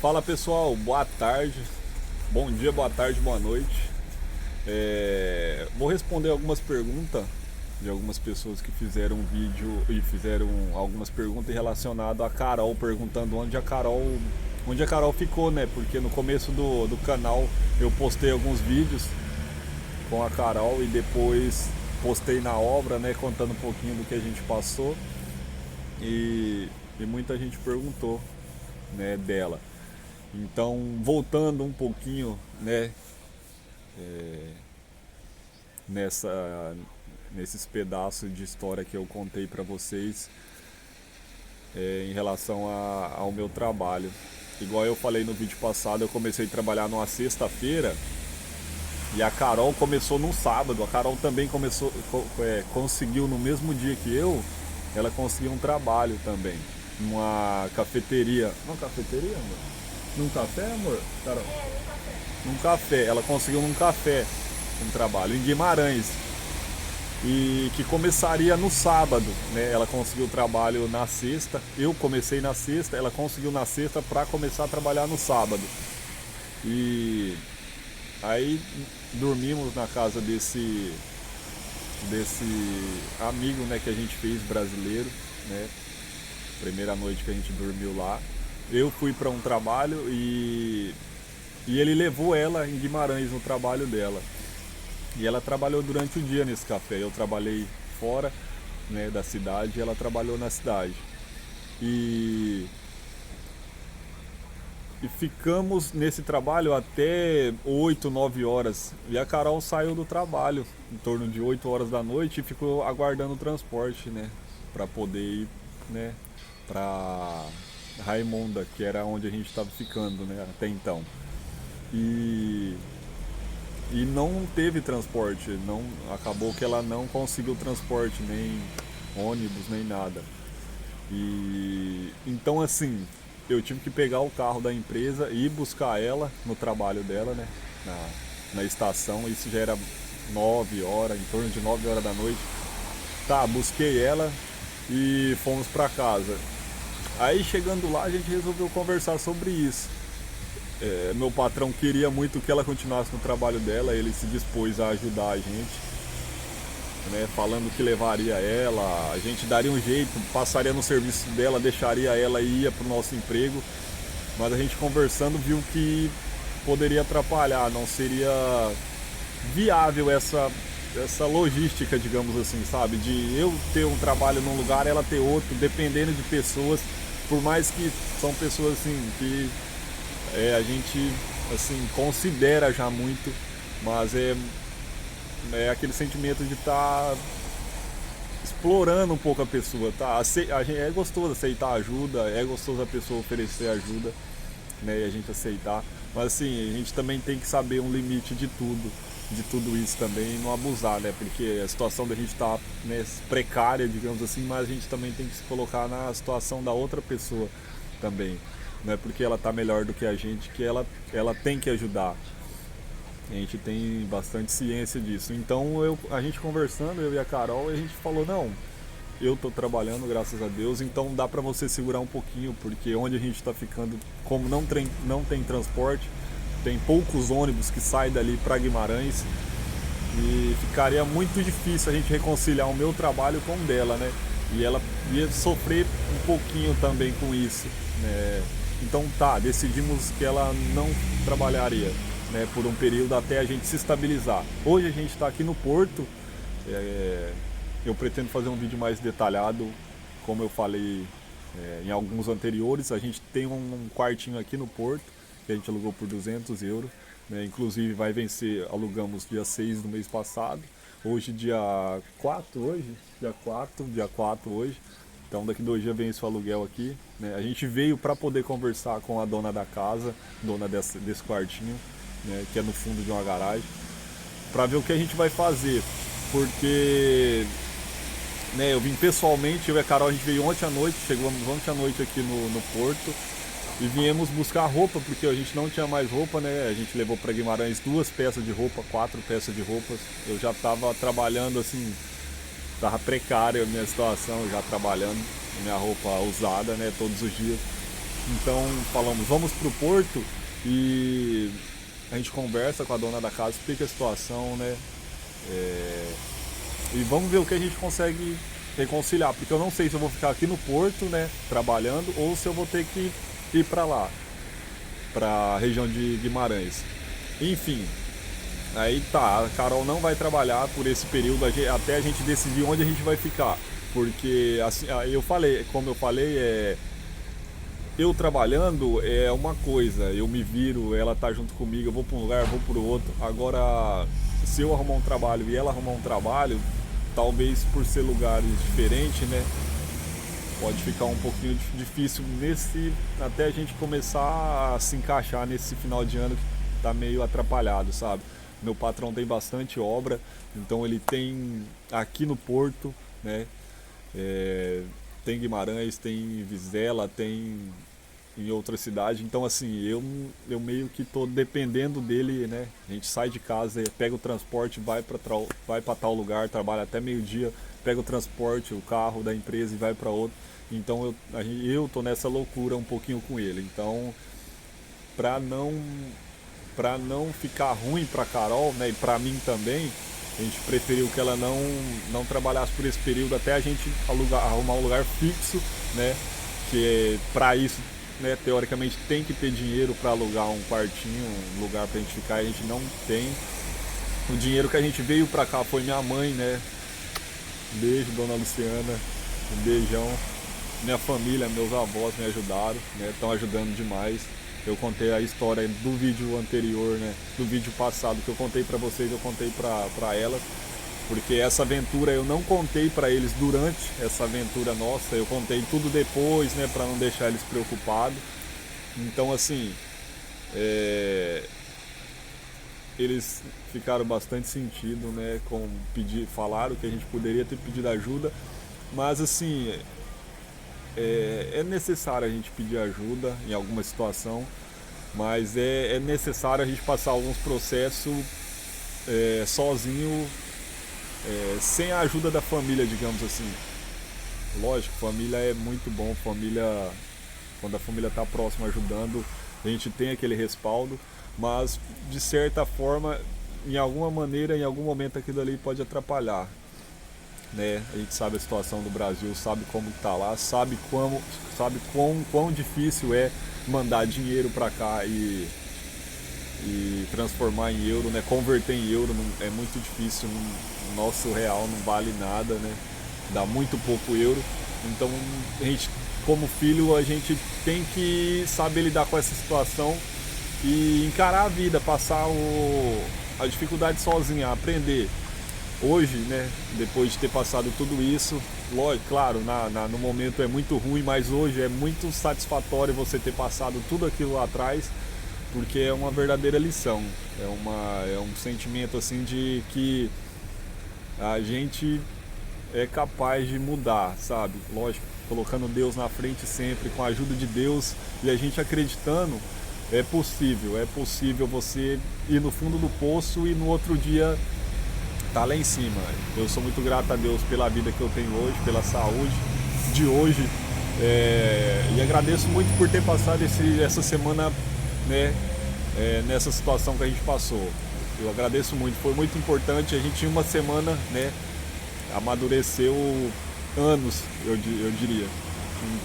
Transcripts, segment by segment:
Fala pessoal, boa tarde, bom dia, boa tarde, boa noite. Vou responder algumas perguntas de algumas pessoas que fizeram um vídeo e fizeram algumas perguntas relacionadas a Carol, perguntando onde a Carol ficou, né? Porque no começo do canal eu postei alguns vídeos com a Carol e depois postei na obra, né? Contando um pouquinho do que a gente passou e muita gente perguntou, né, dela. Então, voltando um pouquinho, né, nessa, nesses pedaços de história que eu contei para vocês, em relação ao meu trabalho. Igual eu falei no vídeo passado, eu comecei a trabalhar numa sexta-feira e a Carol começou num sábado. A Carol também conseguiu no mesmo dia que eu, ela conseguiu um trabalho também, numa cafeteria. Uma cafeteria, amor? Num café, amor? Carol? Num café. Ela conseguiu num café um trabalho em Guimarães. E que começaria no sábado, né? Ela conseguiu o trabalho na sexta. Eu comecei na sexta, ela conseguiu na sexta para começar a trabalhar no sábado. E aí dormimos na casa desse amigo, né, que a gente fez, brasileiro, né? Primeira noite que a gente dormiu lá. Eu fui para um trabalho e ele levou ela em Guimarães no trabalho dela. E ela trabalhou durante o dia nesse café. Eu trabalhei fora, né, da cidade e ela trabalhou na cidade. E, e ficamos nesse trabalho até 8, 9 horas. E a Carol saiu do trabalho em torno de 8 horas da noite e ficou aguardando o transporte, né, para poder ir, né, para Raimonda, que era onde a gente estava ficando, né, até então. E, e não teve transporte, não, acabou que ela não conseguiu transporte, nem ônibus, nem nada. E então assim, eu tive que pegar o carro da empresa e ir buscar ela no trabalho dela, né, na estação. Isso já era 9 horas, em torno de 9 horas da noite. Tá, busquei ela e fomos pra casa. Aí chegando lá a gente resolveu conversar sobre isso. Meu patrão queria muito que ela continuasse no trabalho dela, ele se dispôs a ajudar a gente, né, falando que levaria ela, a gente daria um jeito, passaria no serviço dela, deixaria ela e ia pro nosso emprego, mas a gente conversando viu que poderia atrapalhar, não seria viável essa logística, digamos assim, sabe? De eu ter um trabalho num lugar, ela ter outro, dependendo de pessoas, por mais que são pessoas assim que a gente assim considera já muito, mas é aquele sentimento de estar explorando um pouco a pessoa, tá? É gostoso aceitar ajuda, é gostoso a pessoa oferecer ajuda, né? E a gente aceitar, mas assim, a gente também tem que saber um limite de tudo isso também e não abusar, né? Porque a situação da gente tá, né, precária, digamos assim, mas a gente também tem que se colocar na situação da outra pessoa também. Não é porque ela tá melhor do que a gente que ela tem que ajudar. A gente tem bastante ciência disso. Então a gente conversando, eu e a Carol, a gente falou, não, eu tô trabalhando, graças a Deus, então dá pra você segurar um pouquinho, porque onde a gente tá ficando, como não tem transporte, tem poucos ônibus que saem dali para Guimarães e ficaria muito difícil a gente reconciliar o meu trabalho com o dela, né? E ela ia sofrer um pouquinho também com isso, né? Então tá, decidimos que ela não trabalharia, né, por um período até a gente se estabilizar. Hoje a gente está aqui no Porto, eu pretendo fazer um vídeo mais detalhado, como eu falei em alguns anteriores. A gente tem um quartinho aqui no Porto, que a gente alugou por 200 euros, né? Inclusive vai vencer, alugamos dia 6 do mês passado, hoje dia 4 hoje, dia 4 hoje, então daqui 2 dias vence o aluguel aqui, né? A gente veio para poder conversar com a dona da casa, dona desse quartinho, né, que é no fundo de uma garagem, para ver o que a gente vai fazer, porque, né, eu vim pessoalmente, eu e a Carol, a gente veio ontem à noite, chegamos ontem à noite aqui no Porto, e viemos buscar roupa, porque a gente não tinha mais roupa, né? A gente levou para Guimarães 2 peças de roupa, 4 peças de roupas. Eu já estava trabalhando assim, estava precária a minha situação, já trabalhando minha roupa usada, né? Todos os dias. Então falamos, vamos pro porto e a gente conversa com a dona da casa, explica a situação, né? E vamos ver o que a gente consegue reconciliar, porque eu não sei se eu vou ficar aqui no porto, né, trabalhando, ou se eu vou ter que ir para lá, para a região de Guimarães. Enfim, aí tá, a Carol não vai trabalhar por esse período até a gente decidir onde a gente vai ficar, porque assim, eu falei, como eu falei, eu trabalhando é uma coisa, eu me viro, ela tá junto comigo, eu vou para um lugar, vou para o outro. Agora, se eu arrumar um trabalho e ela arrumar um trabalho, talvez por ser lugares diferentes, né? Pode ficar um pouquinho difícil até a gente começar a se encaixar nesse final de ano que tá meio atrapalhado, sabe? Meu patrão tem bastante obra, então ele tem aqui no Porto, né? Tem Guimarães, tem Vizela, tem em outra cidade. Então assim, eu meio que tô dependendo dele, né? A gente sai de casa, pega o transporte, vai para tal lugar, trabalha até meio-dia, pega o transporte, o carro da empresa e vai para outro. Então eu tô nessa loucura um pouquinho com ele. Então, para não ficar ruim para Carol, né, e para mim também, a gente preferiu que ela não trabalhasse por esse período até a gente arrumar um lugar fixo, né? Que para isso, né, teoricamente tem que ter dinheiro para alugar um quartinho, um lugar pra gente ficar, e a gente não tem. O dinheiro que a gente veio para cá foi minha mãe, né? Beijo, dona Luciana, um beijão. Minha família, meus avós me ajudaram, né? Estão ajudando demais. Eu contei a história do vídeo anterior, né? Do vídeo passado que eu contei pra vocês, eu contei pra elas. Porque essa aventura eu não contei pra eles durante essa aventura nossa. Eu contei tudo depois, né? Pra não deixar eles preocupados. Então, assim, eles ficaram bastante sentido, né? Falaram que a gente poderia ter pedido ajuda. Mas, assim, é necessário a gente pedir ajuda em alguma situação, mas é necessário a gente passar alguns processos sozinho, sem a ajuda da família, digamos assim. Lógico, família é muito bom, quando a família está próxima ajudando, a gente tem aquele respaldo, mas de certa forma, em alguma maneira, em algum momento aquilo ali pode atrapalhar. Né? A gente sabe a situação do Brasil, sabe como está lá, sabe quão difícil é mandar dinheiro para cá e transformar em euro, né? Converter em euro é muito difícil, o nosso real não vale nada, né? Dá muito pouco euro, então a gente, como filho, a gente tem que saber lidar com essa situação e encarar a vida, passar a dificuldade sozinha, aprender. Hoje, né, depois de ter passado tudo isso, lógico, claro, no momento é muito ruim, mas hoje é muito satisfatório você ter passado tudo aquilo lá atrás, porque é uma verdadeira lição, é um sentimento assim de que a gente é capaz de mudar, sabe? Lógico, colocando Deus na frente sempre, com a ajuda de Deus e a gente acreditando, é possível você ir no fundo do poço e no outro dia tá lá em cima. Eu sou muito grato a Deus pela vida que eu tenho hoje, pela saúde de hoje, e agradeço muito por ter passado essa semana, né, nessa situação que a gente passou. Eu agradeço muito, foi muito importante. A gente tinha uma semana, né, amadureceu anos, eu diria.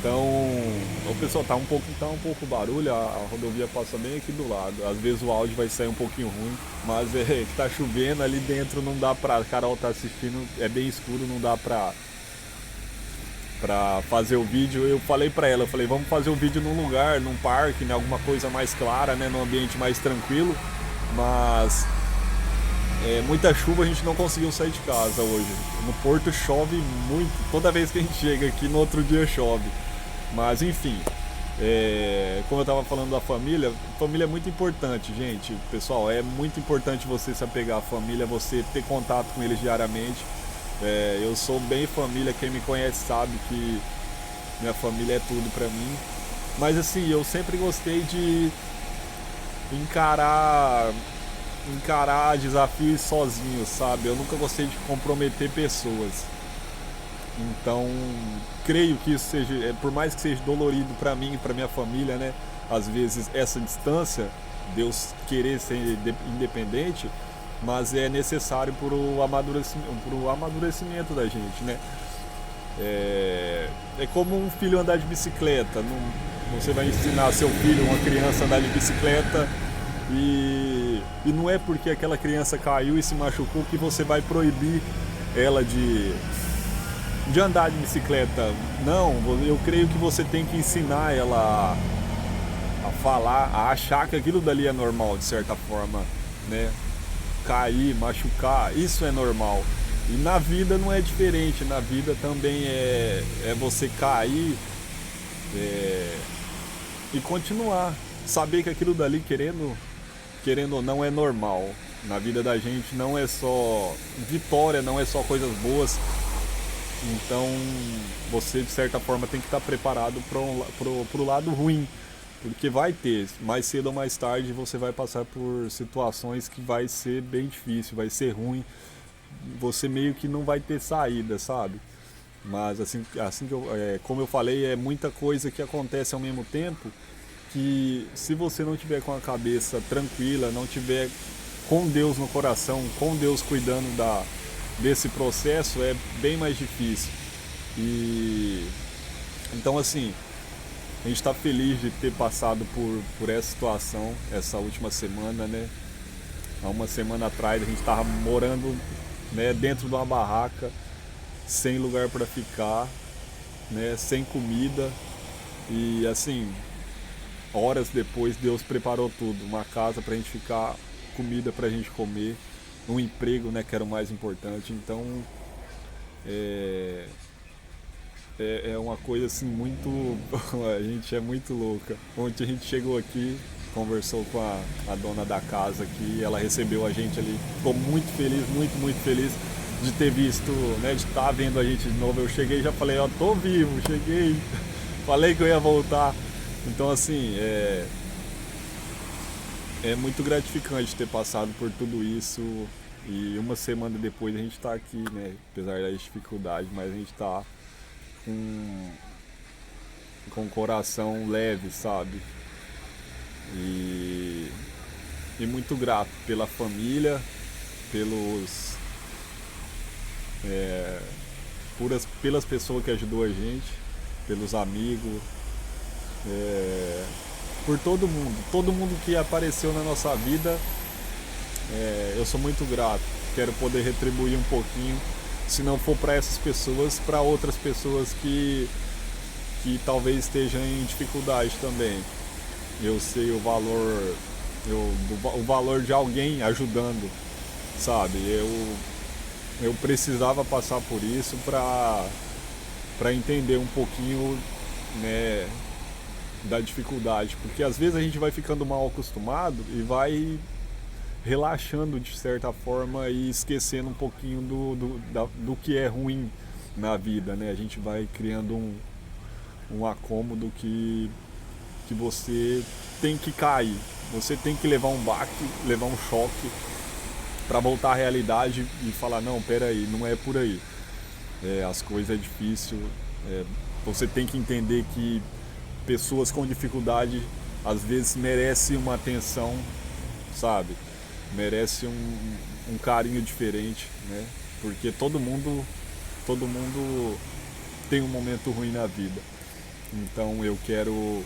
Então, o pessoal tá um pouco barulho, a rodovia passa bem aqui do lado. Às vezes o áudio vai sair um pouquinho ruim, mas tá chovendo ali dentro, não dá pra. A Carol tá assistindo, é bem escuro, não dá pra fazer o vídeo. Eu falei pra ela, vamos fazer o vídeo num lugar, num parque, né, alguma coisa mais clara, né, num ambiente mais tranquilo, mas muita chuva, a gente não conseguiu sair de casa hoje. No Porto chove muito, toda vez que a gente chega aqui no outro dia chove. Mas enfim, como eu estava falando da família é muito importante, gente. Pessoal, é muito importante você se apegar à família, você ter contato com eles diariamente. Eu sou bem família, quem me conhece sabe que minha família é tudo pra mim. Mas assim, eu sempre gostei de encarar desafios sozinho, sabe? Eu nunca gostei de comprometer pessoas. Então, creio que isso seja, por mais que seja dolorido para mim e para minha família, né? Às vezes essa distância, Deus querer ser independente, mas é necessário para o amadurecimento da gente, né? É como um filho andar de bicicleta. Você vai ensinar seu filho, uma criança, a andar de bicicleta e não é porque aquela criança caiu e se machucou que você vai proibir ela de andar de bicicleta. Não, eu creio que você tem que ensinar ela a falar, a achar que aquilo dali é normal, de certa forma, né? Cair, machucar, isso é normal. E na vida não é diferente, na vida também é você cair e continuar. Saber que aquilo dali, querendo ou não, é normal. Na vida da gente não é só vitória, não é só coisas boas. Então você de certa forma tem que estar preparado pro lado ruim. Porque vai ter, mais cedo ou mais tarde você vai passar por situações que vai ser bem difícil, vai ser ruim. Você meio que não vai ter saída, sabe? Mas assim que como eu falei, é muita coisa que acontece ao mesmo tempo que se você não tiver com a cabeça tranquila, não tiver com Deus no coração, com Deus cuidando desse processo, é bem mais difícil. E então assim, a gente está feliz de ter passado por essa situação, essa última semana, né? Há uma semana atrás a gente estava morando, né, dentro de uma barraca, sem lugar para ficar, né, sem comida. E assim, horas depois Deus preparou tudo, uma casa para a gente ficar, comida para a gente comer, um emprego, né, que era o mais importante. Então é uma coisa assim muito. A gente é muito louca. Ontem a gente chegou aqui, conversou com a dona da casa aqui, ela recebeu a gente ali, ficou muito feliz, muito feliz de ter visto, né, de estar vendo a gente de novo. Eu cheguei e já falei, ó, tô vivo, cheguei, falei que eu ia voltar. Então assim, é muito gratificante ter passado por tudo isso e uma semana depois a gente tá aqui, né, apesar das dificuldades, mas a gente tá com o coração leve, sabe? E muito grato pela família, pelos pelas pessoas que ajudou a gente, pelos amigos, por todo mundo que apareceu na nossa vida. Eu sou muito grato, quero poder retribuir um pouquinho, se não for para essas pessoas, para outras pessoas que talvez estejam em dificuldade também. Eu sei o valor, o valor de alguém ajudando, sabe? Eu precisava passar por isso para entender um pouquinho, né, da dificuldade, porque às vezes a gente vai ficando mal acostumado e vai relaxando de certa forma e esquecendo um pouquinho do que é ruim na vida, né? A gente vai criando um acômodo que você tem que cair, você tem que levar um baque, levar um choque para voltar à realidade e falar, não, peraí, não é por aí. As coisas é difícil, você tem que entender que pessoas com dificuldade às vezes merecem uma atenção, sabe? Merece um carinho diferente, né? Porque todo mundo tem um momento ruim na vida. Então eu quero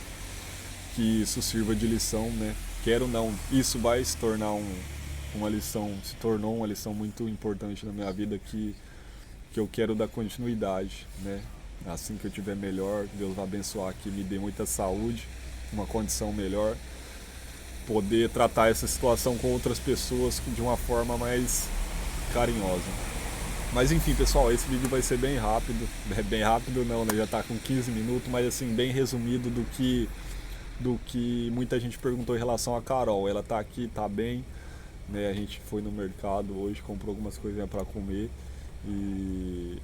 que isso sirva de lição, né? Quero não, isso vai se tornar uma lição, se tornou uma lição muito importante na minha vida que eu quero dar continuidade, né? Assim que eu tiver melhor, Deus vai abençoar, que me dê muita saúde, uma condição melhor, poder tratar essa situação com outras pessoas de uma forma mais carinhosa. Mas enfim, pessoal, esse vídeo vai ser bem rápido, bem rápido não, né? Já tá com 15 minutos, mas assim, bem resumido do que muita gente perguntou em relação a Carol. Ela tá aqui, tá bem, né? A gente foi no mercado hoje, comprou algumas coisinhas para comer e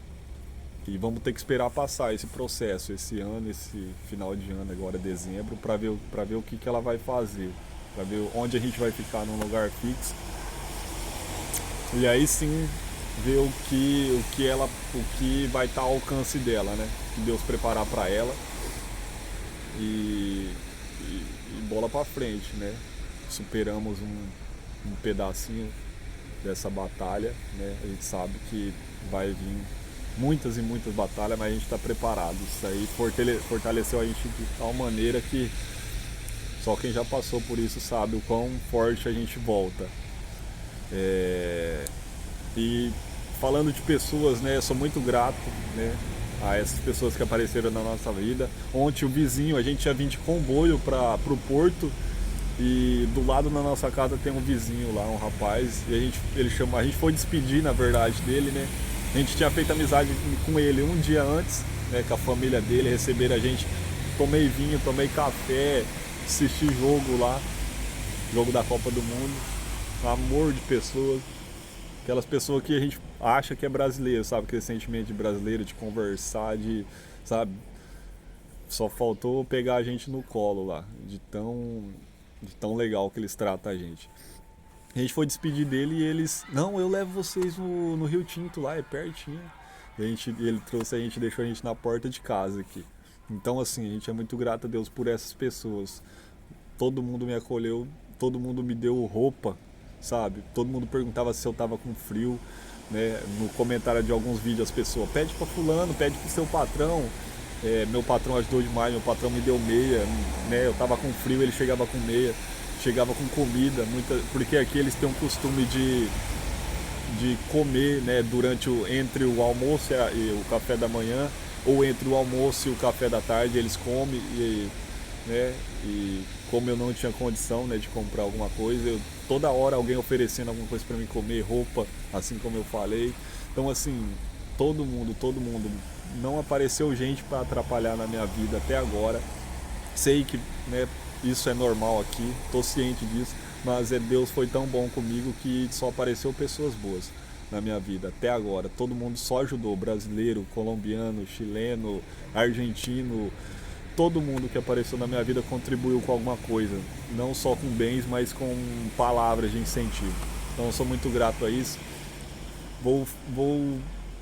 vamos ter que esperar passar esse processo, esse ano, esse final de ano agora, dezembro, para ver o que ela vai fazer, para ver onde a gente vai ficar num lugar fixo. E aí sim ver o que vai estar ao alcance dela, né? Que Deus preparar para ela e, e bola para frente, né? Superamos um pedacinho dessa batalha, né? A gente sabe que vai vir muitas e muitas batalhas, mas a gente está preparado. Isso aí fortaleceu a gente de tal maneira que só quem já passou por isso sabe o quão forte a gente volta. E falando de pessoas, né? Eu sou muito grato, né, a essas pessoas que apareceram na nossa vida. Ontem o vizinho, a gente ia vir de comboio para o porto. E do lado da nossa casa tem um vizinho lá, um rapaz, e a gente foi despedir, na verdade, dele, né? A gente tinha feito amizade com ele um dia antes, né, com a família dele, receberam a gente, tomei vinho, tomei café, assisti jogo lá, jogo da Copa do Mundo, amor de pessoas, aquelas pessoas que a gente acha que é brasileiro, sabe? Aquele sentimento de brasileiro, de conversar, sabe? Só faltou pegar a gente no colo lá, de tão legal que eles tratam a gente. A gente foi despedir dele e eles, não, eu levo vocês no Rio Tinto lá, é pertinho. Ele trouxe a gente, deixou a gente na porta de casa aqui. Então assim, a gente é muito grato a Deus por essas pessoas. Todo mundo me acolheu, todo mundo me deu roupa, sabe? Todo mundo perguntava se eu tava com frio, né? No comentário de alguns vídeos as pessoas, pede pra fulano, pede pro seu patrão. Meu patrão ajudou demais, meu patrão me deu meia, né? Eu tava com frio, ele chegava com meia, chegava com comida, porque aqui eles têm um costume de comer, né, entre o almoço e o café da manhã, ou entre o almoço e o café da tarde, eles comem, né, e como eu não tinha condição, né, de comprar alguma coisa, toda hora alguém oferecendo alguma coisa para mim comer, roupa, assim como eu falei. Então assim, todo mundo, não apareceu gente para atrapalhar na minha vida até agora. Sei que, né, isso é normal aqui, tô ciente disso, mas Deus foi tão bom comigo que só apareceu pessoas boas na minha vida até agora. Todo mundo só ajudou, brasileiro, colombiano, chileno, argentino, todo mundo que apareceu na minha vida contribuiu com alguma coisa, não só com bens, mas com palavras de incentivo. Então eu sou muito grato a isso.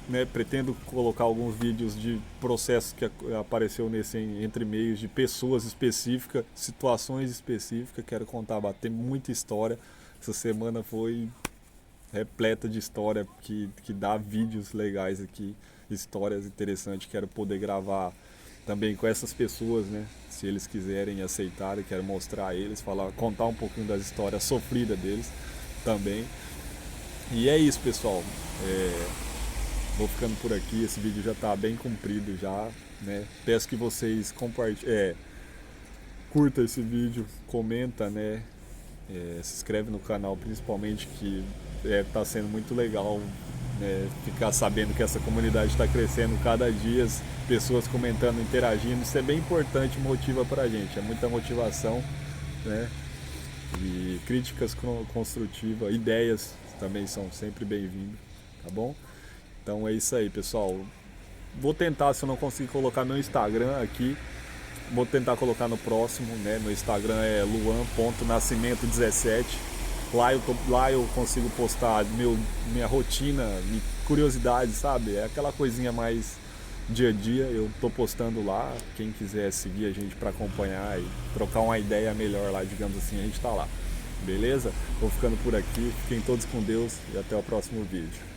Né, pretendo colocar alguns vídeos de processos que apareceu nesse entre meios de pessoas específicas, situações específicas. Quero contar, bater muita história. Essa semana foi repleta de história que dá vídeos legais aqui, histórias interessantes. Quero poder gravar também com essas pessoas, né? Se eles quiserem aceitarem, quero mostrar a eles, contar um pouquinho das histórias sofridas deles também. E é isso, pessoal. Vou ficando por aqui, esse vídeo já está bem comprido já, né? Peço que vocês curta esse vídeo, comenta, né? Se inscreve no canal principalmente, que está sendo muito legal, né? Ficar sabendo que essa comunidade está crescendo cada dia, pessoas comentando, interagindo, isso é bem importante, motiva pra gente, é muita motivação, né? E críticas construtivas, ideias também são sempre bem-vindas, tá bom? Então é isso aí, pessoal. Vou tentar, se eu não conseguir colocar meu Instagram aqui, vou tentar colocar no próximo, né? Meu Instagram é luan.nascimento17. Lá eu consigo postar minha rotina, curiosidades, sabe? É aquela coisinha mais dia a dia, eu tô postando lá. Quem quiser seguir a gente para acompanhar e trocar uma ideia melhor lá, digamos assim, a gente tá lá. Beleza? Vou ficando por aqui. Fiquem todos com Deus e até o próximo vídeo.